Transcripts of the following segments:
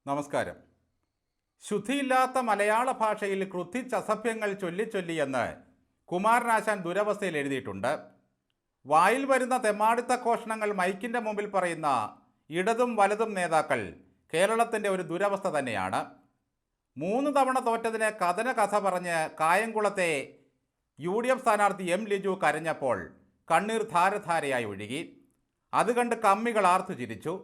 നമസ്കാരം. ശുദ്ധിയില്ലാത്ത മലയാള ഭാഷയിൽ കൃത്യസഭ്യങ്ങൾ ചൊല്ലിച്ചൊല്ലിയെന്ന് കുമാരനാശാൻ ദുരവസ്ഥയിൽ എഴുതിയിട്ടുണ്ട്. വായിൽ വരുന്ന തെമ്മാടിത്ത ഘോഷണങ്ങൾ മൈക്കിൻ്റെ മുമ്പിൽ പറയുന്ന ഇടതും വലതും നേതാക്കൾ കേരളത്തിൻ്റെ ഒരു ദുരവസ്ഥ തന്നെയാണ്. 3 തവണ തോറ്റതിന് കഥ പറഞ്ഞ് കായംകുളത്തെ UDF സ്ഥാനാർത്ഥി M. ലിജു കരഞ്ഞപ്പോൾ കണ്ണീർ ധാരധാരയായി ഒഴുകി. അത് കണ്ട് കമ്മികൾ ആർത്തു ചിരിച്ചു.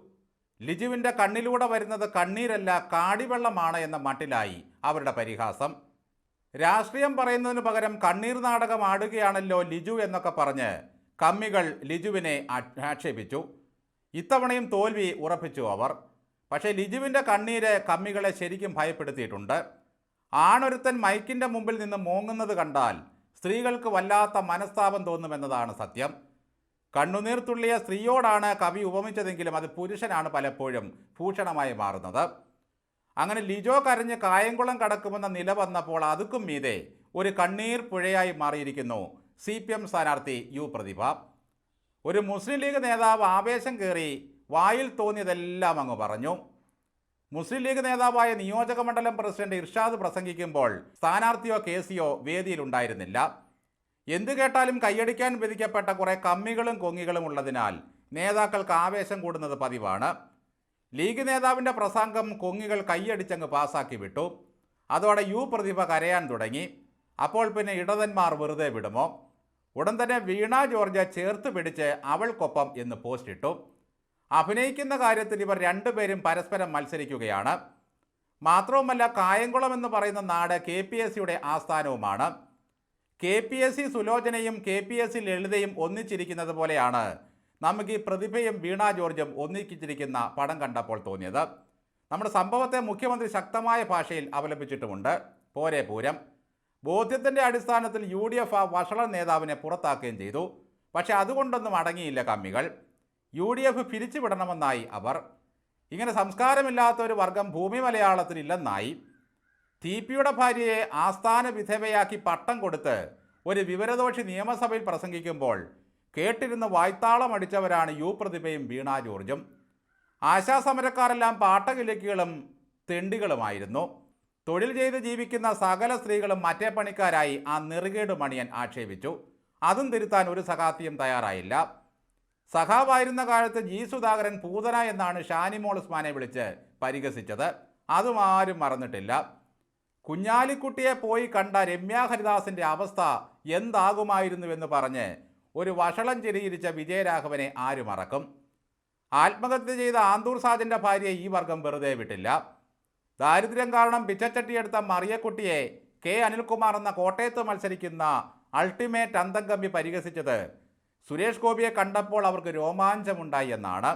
ലിജുവിൻ്റെ കണ്ണിലൂടെ വരുന്നത് കണ്ണീരല്ല കാടിവെള്ളമാണ് എന്ന മട്ടിലായി അവരുടെ പരിഹാസം. രാഷ്ട്രീയം പറയുന്നതിന് പകരം കണ്ണീർ നാടകം ആടുകയാണല്ലോ ലിജു എന്നൊക്കെ പറഞ്ഞ് കമ്മികൾ ലിജുവിനെ ആക്ഷേപിച്ചു. ഇത്തവണയും തോൽവി ഉറപ്പിച്ചു അവർ. പക്ഷേ ലിജുവിൻ്റെ കണ്ണീര് കമ്മികളെ ശരിക്കും ഭയപ്പെടുത്തിയിട്ടുണ്ട്. ആണൊരുത്തൻ മൈക്കിൻ്റെ മുമ്പിൽ നിന്ന് മോങ്ങുന്നത് കണ്ടാൽ സ്ത്രീകൾക്ക് വല്ലാത്ത മനസ്താപം തോന്നുമെന്നതാണ് സത്യം. കണ്ണുനീർ തുള്ളിയ സ്ത്രീയോടാണ് കവി ഉപമിച്ചതെങ്കിലും അത് പുരുഷനാണ് പലപ്പോഴും ഭൂഷണമായി മാറുന്നത്. അങ്ങനെ ലിജോ കരഞ്ഞ് കായംകുളം കടക്കുമെന്ന നില വന്നപ്പോൾ അതുക്കും മീതെ ഒരു കണ്ണീർ പുഴയായി മാറിയിരിക്കുന്നു CPM സ്ഥാനാർത്ഥി U. പ്രതിഭ. ഒരു മുസ്ലിം ലീഗ് നേതാവ് ആവേശം കയറി വായിൽ തോന്നിയതെല്ലാം അങ്ങ് പറഞ്ഞു. മുസ്ലിം ലീഗ് നേതാവായ നിയോജക മണ്ഡലം പ്രസിഡന്റ് ഇർഷാദ് പ്രസംഗിക്കുമ്പോൾ സ്ഥാനാർത്ഥിയോ കേസിയോ വേദിയിലുണ്ടായിരുന്നില്ല. എന്തു കേട്ടാലും കൈയടിക്കാൻ വിധിക്കപ്പെട്ട കുറേ കമ്മികളും കൊങ്ങികളും ഉള്ളതിനാൽ നേതാക്കൾക്ക് ആവേശം കൂടുന്നത് പതിവാണ്. ലീഗ് നേതാവിൻ്റെ പ്രസംഗം കൊങ്ങികൾ കൈയടിച്ചങ്ങ് പാസാക്കി വിട്ടു. അതോടെ U. പ്രതിഭ കരയാൻ തുടങ്ങി. അപ്പോൾ പിന്നെ ഇടതന്മാർ വെറുതെ വിടുമോ? ഉടൻ തന്നെ വീണ ജോർജ് ചേർത്ത് പിടിച്ച് അവൾക്കൊപ്പം എന്ന് പോസ്റ്റ് ഇട്ടു. അഭിനയിക്കുന്ന കാര്യത്തിൽ ഇവർ രണ്ടുപേരും പരസ്പരം മത്സരിക്കുകയാണ്. മാത്രവുമല്ല, കായംകുളം എന്ന് പറയുന്ന നാട് KPSCയുടെ ആസ്ഥാനവുമാണ്. KPSC സുലോചനയും KPSC ലളിതയും ഒന്നിച്ചിരിക്കുന്നത് പോലെയാണ് നമുക്ക് ഈ പ്രതിഭയും വീണ ജോർജും ഒന്നിച്ചിരിക്കുന്ന പടം കണ്ടപ്പോൾ തോന്നിയത്. നമ്മുടെ സംഭവത്തെ മുഖ്യമന്ത്രി ശക്തമായ ഭാഷയിൽ അപലപിച്ചിട്ടുമുണ്ട്. പോരെ പൂരം. ബോധ്യത്തിൻ്റെ അടിസ്ഥാനത്തിൽ UDF ആ വഷള നേതാവിനെ പുറത്താക്കുകയും ചെയ്തു. പക്ഷേ അതുകൊണ്ടൊന്നും അടങ്ങിയില്ല കമ്മികൾ. UDF പിരിച്ചുവിടണമെന്നായി അവർ. ഇങ്ങനെ സംസ്കാരമില്ലാത്ത ഒരു വർഗം ഭൂമി മലയാളത്തിൽ ഇല്ലെന്നായി. TPയുടെ ഭാര്യയെ ആസ്ഥാന വിധവയാക്കി പട്ടം കൊടുത്ത് ഒരു വിവരദോഷി നിയമസഭയിൽ പ്രസംഗിക്കുമ്പോൾ കേട്ടിരുന്ന് വായ്ത്താളം അടിച്ചവരാണ് U. പ്രതിഭയും വീണ ജോർജും. ആശാസമരക്കാരെല്ലാം പാട്ടകിലക്കികളും തെണ്ടികളുമായിരുന്നു. തൊഴിൽ ചെയ്ത് ജീവിക്കുന്ന സകല സ്ത്രീകളും മറ്റേ പണിക്കാരായി ആ നെറുകേട് മണിയൻ ആക്ഷേപിച്ചു. അതും തിരുത്താൻ ഒരു സഖാത്തിയും തയ്യാറായില്ല. സഖാവായിരുന്ന കാലത്ത് G. സുധാകരൻ പൂതന എന്നാണ് ഷാനിമോൾ ഉസ്മാനെ വിളിച്ച് പരിഹസിച്ചത്. അതും ആരും മറന്നിട്ടില്ല. കുഞ്ഞാലിക്കുട്ടിയെ പോയി കണ്ട രമ്യ ഹരിദാസിൻ്റെ അവസ്ഥ എന്താകുമായിരുന്നുവെന്ന് പറഞ്ഞ് ഒരു വഷളം ചിരിയിരിച്ച വിജയരാഘവനെ ആര് മറക്കും? ആത്മഹത്യ ചെയ്ത ആന്തൂർ സാജൻ്റെ ഭാര്യയെ ഈ വർഗം വെറുതെ വിട്ടില്ല. ദാരിദ്ര്യം കാരണം പിച്ചച്ചട്ടിയെടുത്ത മറിയക്കുട്ടിയെ K. അനിൽകുമാർ എന്ന കോട്ടയത്ത് മത്സരിക്കുന്ന അൾട്ടിമേറ്റ് അന്തംകമ്പി പരിഹസിച്ചത് സുരേഷ് ഗോപിയെ കണ്ടപ്പോൾ അവർക്ക് രോമാഞ്ചമുണ്ടായി എന്നാണ്.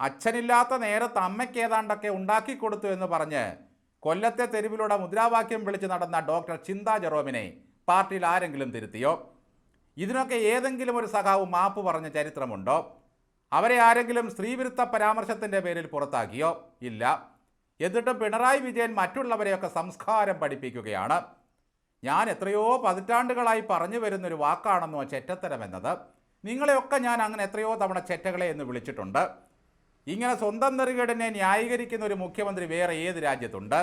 അച്ഛനില്ലാത്ത നേരത്ത് അമ്മയ്ക്ക് ഏതാണ്ടൊക്കെ ഉണ്ടാക്കിക്കൊടുത്തു എന്ന് പറഞ്ഞ് കൊല്ലത്തെ തെരുവിലൂടെ മുദ്രാവാക്യം വിളിച്ച് നടന്ന ഡോക്ടർ ചിന്താ ജെറോമിനെ പാർട്ടിയിൽ ആരെങ്കിലും തിരുത്തിയോ? ഇതിനൊക്കെ ഏതെങ്കിലും ഒരു സഖാവ് മാപ്പ് പറഞ്ഞ ചരിത്രമുണ്ടോ? അവരെ ആരെങ്കിലും സ്ത്രീവിരുദ്ധ പരാമർശത്തിൻ്റെ പേരിൽ പുറത്താക്കിയോ? ഇല്ല. എന്നിട്ടും പിണറായി വിജയൻ മറ്റുള്ളവരെയൊക്കെ സംസ്കാരം പഠിപ്പിക്കുകയാണ്. ഞാൻ എത്രയോ പതിറ്റാണ്ടുകളായി പറഞ്ഞു വരുന്നൊരു വാക്കാണെന്നോ ചെറ്റത്തരം എന്നത്. നിങ്ങളെയൊക്കെ ഞാൻ അങ്ങനെ എത്രയോ തവണ ചെറ്റകളെ എന്ന് വിളിച്ചിട്ടുണ്ട്. ഇങ്ങനെ സ്വന്തം നെറുകേടിനെ ന്യായീകരിക്കുന്ന ഒരു മുഖ്യമന്ത്രി വേറെ ഏത് രാജ്യത്തുണ്ട്?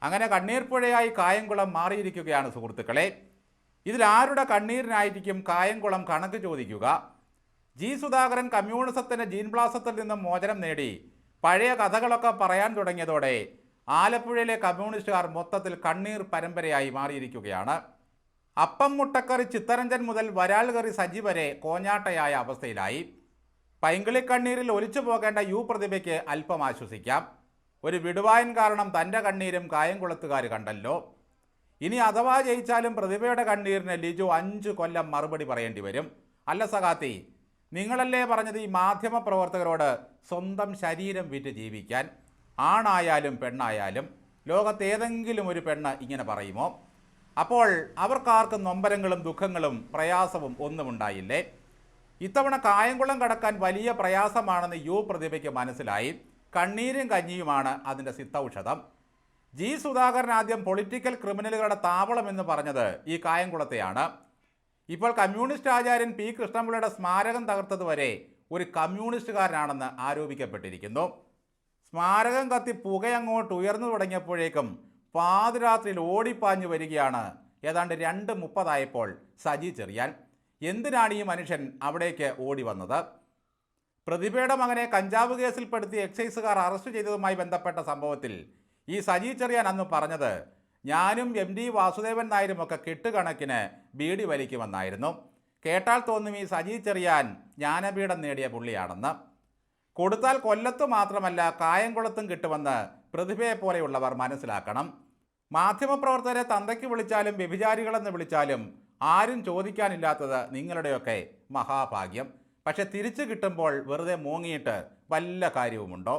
അങ്ങനെ കണ്ണീർപ്പുഴയായി കായംകുളം മാറിയിരിക്കുകയാണ് സുഹൃത്തുക്കളെ. ഇതിലാരുടെ കണ്ണീരിനായിരിക്കും കായംകുളം കണക്ക് ചോദിക്കുക? G. സുധാകരൻ കമ്മ്യൂണിസത്തിൻ്റെ ജീൻബ്ലാസത്തിൽ നിന്നും മോചനം നേടി പഴയ കഥകളൊക്കെ പറയാൻ തുടങ്ങിയതോടെ ആലപ്പുഴയിലെ കമ്മ്യൂണിസ്റ്റുകാർ മൊത്തത്തിൽ കണ്ണീർ പരമ്പരയായി മാറിയിരിക്കുകയാണ്. അപ്പം മുട്ടക്കറി ചിത്തരഞ്ജൻ മുതൽ വരാൽകറി സജി വരെ കോഞ്ഞാട്ടയായ അവസ്ഥയിലായി. പൈങ്കിളിക്കണ്ണീരിൽ ഒലിച്ചു പോകേണ്ട U. പ്രതിഭയ്ക്ക് അല്പം ആശ്വസിക്കാം. ഒരു വിടുവായൻ കാരണം തൻ്റെ കണ്ണീരും കായംകുളത്തുകാർ കണ്ടല്ലോ. ഇനി അഥവാ ജയിച്ചാലും പ്രതിഭയുടെ കണ്ണീരിന് ലിജു 5 കൊല്ലം മറുപടി പറയേണ്ടി വരും. അല്ല സഖാത്തി, നിങ്ങളല്ലേ പറഞ്ഞത് ഈ മാധ്യമ പ്രവർത്തകരോട് സ്വന്തം ശരീരം വിറ്റ് ജീവിക്കാൻ? ആണായാലും പെണ്ണായാലും ലോകത്തേതെങ്കിലും ഒരു പെണ്ണ് ഇങ്ങനെ പറയുമോ? അപ്പോൾ അവർക്കാർക്കും നൊമ്പരങ്ങളും ദുഃഖങ്ങളും പ്രയാസവും ഒന്നും ഉണ്ടായില്ലേ? ഇത്തവണ കായംകുളം കടക്കാൻ വലിയ പ്രയാസമാണെന്ന് U. പ്രതിഭയ്ക്ക് മനസ്സിലായി. കണ്ണീരും കഞ്ഞിയുമാണ് അതിൻ്റെ സിത്തൌഷധം. G. സുധാകരൻ ആദ്യം പൊളിറ്റിക്കൽ ക്രിമിനലുകളുടെ താവളം എന്ന് പറഞ്ഞത് ഈ കായംകുളത്തെയാണ്. ഇപ്പോൾ കമ്മ്യൂണിസ്റ്റ് ആചാര്യൻ P. കൃഷ്ണപിള്ളയുടെ സ്മാരകം തകർത്തതുവരെ ഒരു കമ്മ്യൂണിസ്റ്റുകാരനാണെന്ന് ആരോപിക്കപ്പെട്ടിരിക്കുന്നു. സ്മാരകം കത്തി പുകയങ്ങോട്ട് ഉയർന്നു തുടങ്ങിയപ്പോഴേക്കും പാതിരാത്രിയിൽ ഓടിപ്പാഞ്ഞു വരികയാണ് ഏതാണ്ട് 2:30 സജി ചെറിയാൻ. എന്തിനാണ് ഈ മനുഷ്യൻ അവിടേക്ക് ഓടി വന്നത്? പ്രതിഭയുടെ മകനെ കഞ്ചാവ് കേസിൽപ്പെടുത്തി എക്സൈസുകാർ അറസ്റ്റ് ചെയ്തതുമായി ബന്ധപ്പെട്ട സംഭവത്തിൽ ഈ സജി ചെറിയാൻ അന്ന് പറഞ്ഞത് ഞാനും MD വാസുദേവൻ നായരും ഒക്കെ കെട്ടുകണക്കിന് ബീഡി വലിക്കുമെന്നായിരുന്നു. കേട്ടാൽ തോന്നും ഈ സജി ചെറിയാൻ ജ്ഞാനപീഠം നേടിയ പുള്ളിയാണെന്ന്. കൊടുത്താൽ കൊല്ലത്ത് മാത്രമല്ല കായംകുളത്തും കിട്ടുമെന്ന് പ്രതിഭയെപ്പോലെയുള്ളവർ മനസ്സിലാക്കണം. മാധ്യമപ്രവർത്തകരെ തന്തയ്ക്ക് വിളിച്ചാലും വ്യഭിചാരികളെന്ന് വിളിച്ചാലും ആരും ചോദിക്കാനില്ലാത്തത് നിങ്ങളുടെയൊക്കെ മഹാഭാഗ്യം. പക്ഷെ തിരിച്ചു കിട്ടുമ്പോൾ വെറുതെ മൂങ്ങിയിട്ട് വല്ല കാര്യവുമുണ്ടോ?